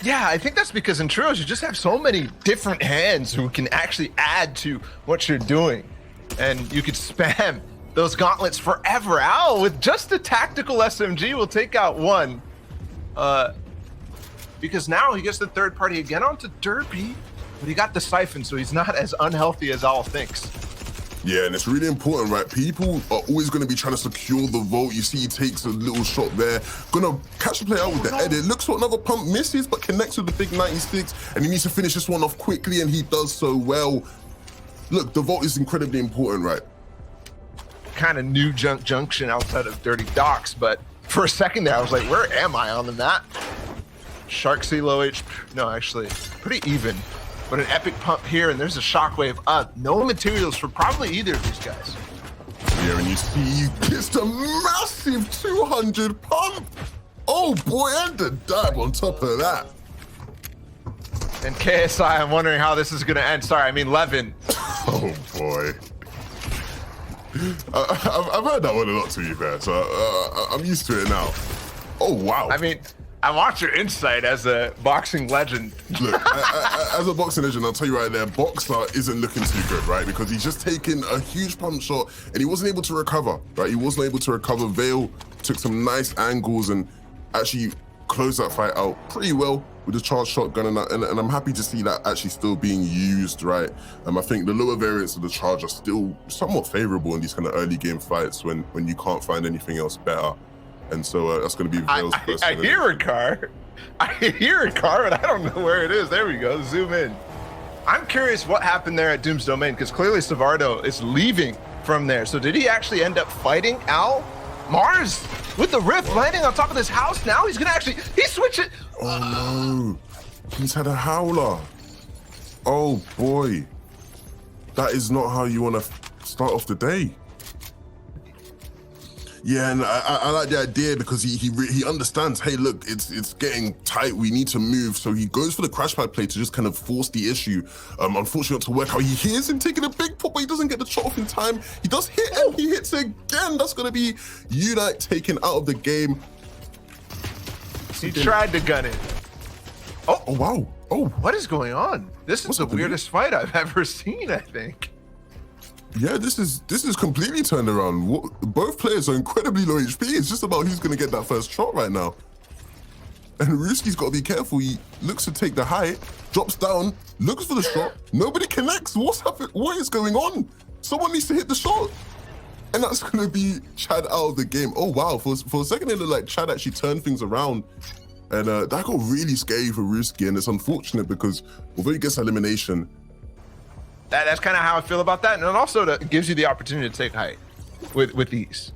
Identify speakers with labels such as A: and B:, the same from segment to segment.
A: Yeah, I think that's because in trios you just have so many different hands who can actually add to what you're doing. And you could spam those gauntlets forever. Al, with just a tactical SMG, will take out one. Because now he gets the third party again onto Derpy, but he got the Siphon, so he's not as unhealthy as Al thinks.
B: Yeah, and it's really important, right? People are always going to be trying to secure the vote. You see he takes a little shot there. Gonna catch the play out with the edit. Looks for another pump, misses, but connects with the big 96. And he needs to finish this one off quickly, and he does so well. Look, the vote is incredibly important, right?
A: Kind of new junction outside of Dirty Docks, but for a second there, I was like, where am I on the map? Sharksy low HP. No, actually, pretty even. But an epic pump here, and there's a shockwave up. No materials for probably either of these guys.
B: Yeah, and you see he gets a massive 200 pump. Oh boy, and a dab on top of that.
A: And KSI, I'm wondering how this is gonna end. Sorry, I mean Levin.
B: Oh boy. I've heard that one a lot, to be fair, so I'm used to it now. Oh wow.
A: I mean, I want your insight as a boxing legend.
B: Look, as a boxing legend, I'll tell you right there, Boxer isn't looking too good, right? Because he's just taken a huge pump shot and he wasn't able to recover, right? He wasn't able to recover. Vale took some nice angles and actually closed that fight out pretty well with the charged shotgun, and I'm happy to see that actually still being used, right? I think the lower variants of the charge are still somewhat favorable in these kind of early game fights when you can't find anything else better. And so that's going to be Vale's first.
A: I hear a car. I hear a car, but I don't know where it is. There we go. Zoom in. I'm curious what happened there at Doom's Domain, because clearly Savardo is leaving from there. So did he actually end up fighting Al? Mars with the rift landing on top of this house now. He's going to actually, he switched it.
B: Oh no. He's had a howler. Oh boy. That is not how you want to start off the day. Yeah, and I like the idea because he understands, hey, look, it's getting tight, we need to move. So he goes for the crash pad play to just kind of force the issue. Unfortunately, not to work out. He hears him taking a big pop, but he doesn't get the shot off in time. He does hit and he hits again. That's going to be Unite taken out of the game.
A: He tried to gun it.
B: Oh, wow. Oh,
A: what is going on? This is the weirdest fight I've ever seen, I think.
B: Yeah, this is completely turned around. Both players are incredibly low HP. It's just about who's going to get that first shot right now. And Ruski's got to be careful. He looks to take the height, drops down, looks for the shot. Nobody connects. What's happening? What is going on? Someone needs to hit the shot. And that's going to be Chad out of the game. Oh, wow. For a second, it looked like Chad actually turned things around. And that got really scary for Ruski. And it's unfortunate because although he gets elimination,
A: that's kind of how I feel about that. And it also gives you the opportunity to take height with these.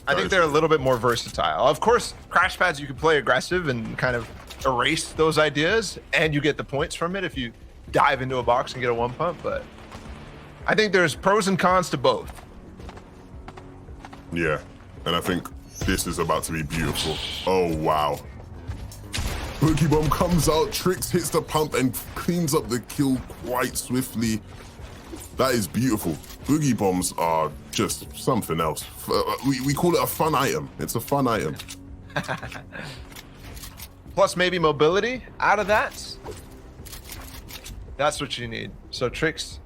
A: I think they're a little bit more versatile. Of course, crash pads, you can play aggressive and kind of erase those ideas, and you get the points from it if you dive into a box and get a one pump. But I think there's pros and cons to both.
B: Yeah, and I think this is about to be beautiful. Oh, wow. Boogie Bomb comes out, Tricks hits the pump and cleans up the kill quite swiftly. That is beautiful. Boogie Bombs are just something else. We call it a fun item. It's a fun item.
A: Plus maybe mobility out of that. That's what you need. So Tricks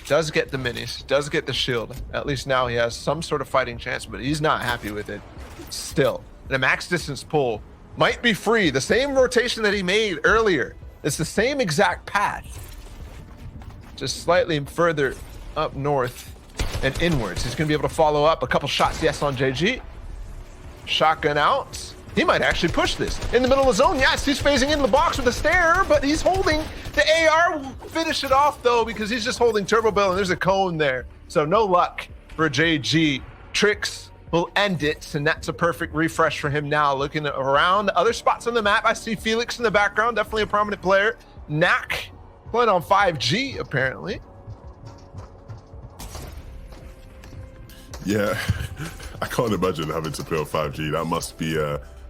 A: does get the minis, does get the shield. At least now he has some sort of fighting chance, but he's not happy with it still. And a max distance pull might be free. The same rotation that he made earlier. It's the same exact path. Just slightly further up north and inwards. He's gonna be able to follow up a couple shots, yes, on JG. Shotgun out. He might actually push this. In the middle of the zone, yes, he's phasing into the box with a stare, but he's holding the AR. Will finish it off though, because he's just holding Turbo Bill and there's a cone there. So no luck for JG. Tricks will end it, and that's a perfect refresh for him now. Looking around other spots on the map, I see Felix in the background, definitely a prominent player. Knack playing on 5G, apparently.
B: Yeah, I can't imagine having to play on 5G. That must be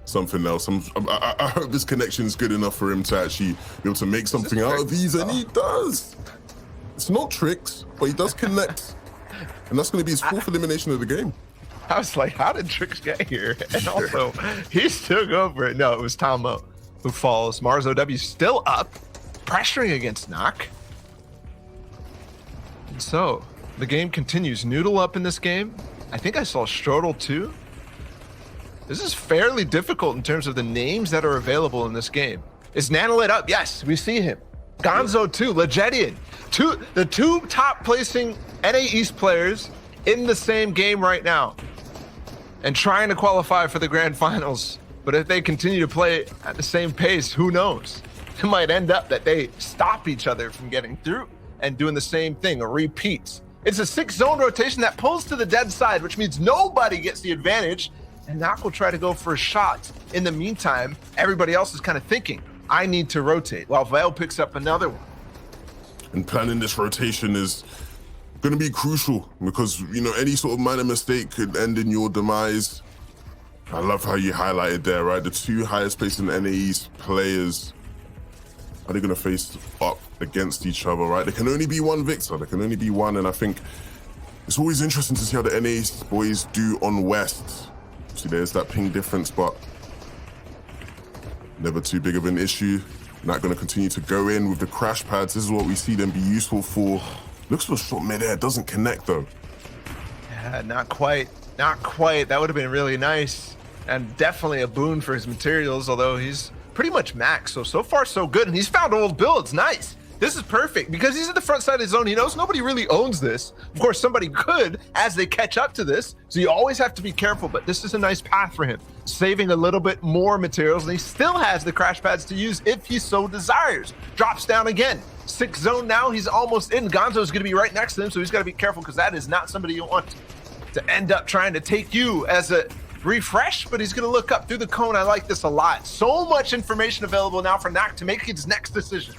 B: something else. I hope this connection is good enough for him to actually be able to make something out of these, and he does. It's not Tricks, but he does connect. And that's going to be his fourth elimination of the game.
A: I was like, how did Tricks get here? And also, he still go for it. No, it was Tomo. who falls. BallaTW still up, pressuring against Knock. And so the game continues. Noodle up in this game. I think I saw Strodel too. This is fairly difficult in terms of the names that are available in this game. Is Nanolit up? Yes, we see him. Gonzo too, Legedian. The two top placing NA East players in the same game right now and trying to qualify for the grand finals. But if they continue to play at the same pace, who knows? It might end up that they stop each other from getting through and doing the same thing, a repeat. It's a 6-zone rotation that pulls to the dead side, which means nobody gets the advantage, and Knock will try to go for a shot. In the meantime, everybody else is kind of thinking, I need to rotate, while Vale picks up another one.
B: And planning this rotation is going to be crucial because, you know, any sort of minor mistake could end in your demise. I love how you highlighted there, right? The two highest placed in NAE's players, are they going to face up against each other, right? There can only be one victor. There can only be one. And I think it's always interesting to see how the NA's boys do on West. See, there's that ping difference, but never too big of an issue. Not going to continue to go in with the crash pads. This is what we see them be useful for. Looks for a shot mid-air, doesn't connect though.
A: Yeah, not quite. Not quite. That would have been really nice. And definitely a boon for his materials, although he's pretty much max. So far so good. And he's found old builds. Nice. This is perfect because he's at the front side of his zone. He knows nobody really owns this. Of course, somebody could as they catch up to this. So you always have to be careful, but this is a nice path for him, saving a little bit more materials. And he still has the crash pads to use if he so desires. Drops down again. 6th zone now. He's almost in. Gonzo's going to be right next to him. So he's got to be careful because that is not somebody you want to end up trying to take you as a refresh, but he's going to look up through the cone. I like this a lot. So much information available now for Knock to make his next decision.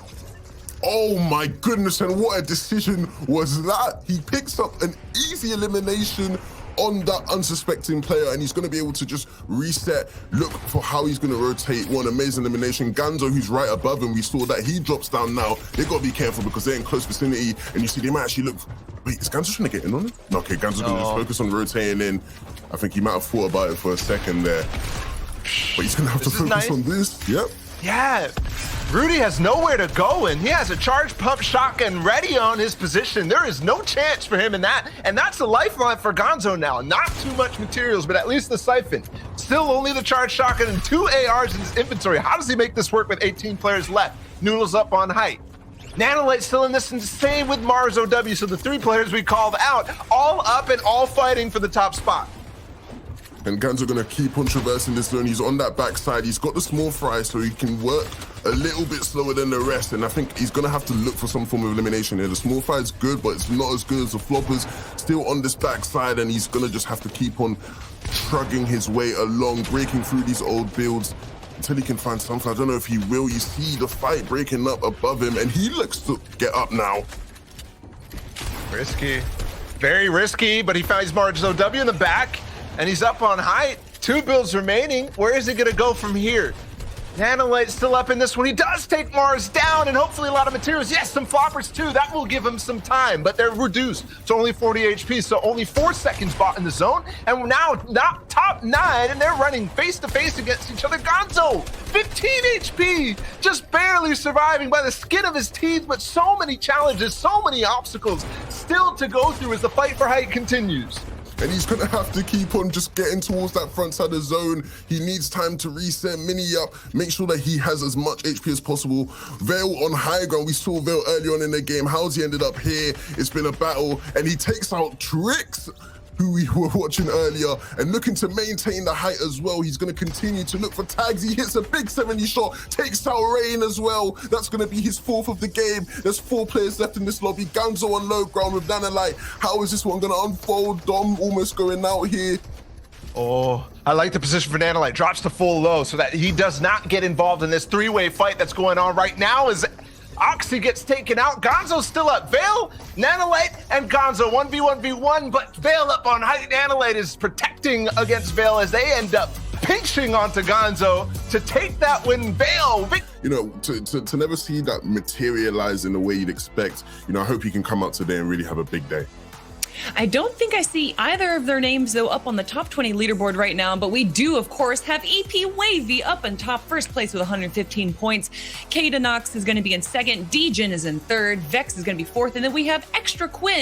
B: Oh my goodness, and what a decision was that? He picks up an easy elimination on that unsuspecting player, and he's going to be able to just reset, look for how he's going to rotate. One amazing elimination. Ganzo, who's right above him, we saw that he drops down now. They got to be careful because they're in close vicinity, and you see they might actually look. Wait, is Ganzo trying to get in on it? Okay, Ganzo's going to just focus on rotating in. I think he might have thought about it for a second there, but he's going to have to focus on this. Yep.
A: Yeah. Rudy has nowhere to go, and he has a charge pump shotgun ready on his position. There is no chance for him in that, and that's the lifeline for Gonzo now. Not too much materials, but at least the siphon. Still only the charge shotgun and 2 ARs in his inventory. How does he make this work with 18 players left? Noodle's up on height. Nanolite still in this, and same with BallaTW. So the 3 players we called out, all up and all fighting for the top spot.
B: And Ganzo gonna keep on traversing this zone. He's on that backside. He's got the small fry, so he can work a little bit slower than the rest. And I think he's gonna have to look for some form of elimination here. The small fry is good, but it's not as good as the floppers. Still on this backside, and he's gonna just have to keep on shrugging his way along, breaking through these old builds until he can find something. I don't know if he will. You see the fight breaking up above him, and he looks to get up now.
A: Risky. Very risky, but he finds BallaTW in the back. And he's up on height. 2 builds remaining. Where is he gonna go from here? Nanolite's still up in this one. He does take Mars down and hopefully a lot of materials. Yes, some floppers too. That will give him some time, but they're reduced to only 40 HP. So only 4 seconds bought in the zone. And now top 9 and they're running face to face against each other. Gonzo, 15 HP, just barely surviving by the skin of his teeth, but so many challenges, so many obstacles still to go through as the fight for height continues.
B: And he's gonna have to keep on just getting towards that front side of the zone. He needs time to reset, mini up, make sure that he has as much HP as possible. Vale on high ground. We saw Vale early on in the game. How's he ended up here? It's been a battle, and he takes out Trix, who we were watching earlier, and looking to maintain the height as well. He's going to continue to look for tags. He hits a big 70 shot, takes out Rain as well. That's going to be his 4th of the game. There's 4 players left in this lobby. Ganzo on low ground with Nanolite. How is this one going to unfold? Dom almost going out here.
A: Oh, I like the position for Nanolite. Drops to full low so that he does not get involved in this 3-way fight that's going on right now as Oxy gets taken out. Gonzo's still up. Vale, Nanolite, and Gonzo 1v1v1, but Vale up on height. Nanolite is protecting against Vale as they end up pinching onto Gonzo to take that win. Vale.
B: You know, to never see that materialize in the way you'd expect, you know, I hope he can come out today and really have a big day.
C: I don't think I see either of their names, though, up on the top 20 leaderboard right now, but we do, of course, have EP Wavy up in top first place with 115 points. Kada Knox is going to be in second. Djinn is in third. Vex is going to be fourth. And then we have Extra Quinn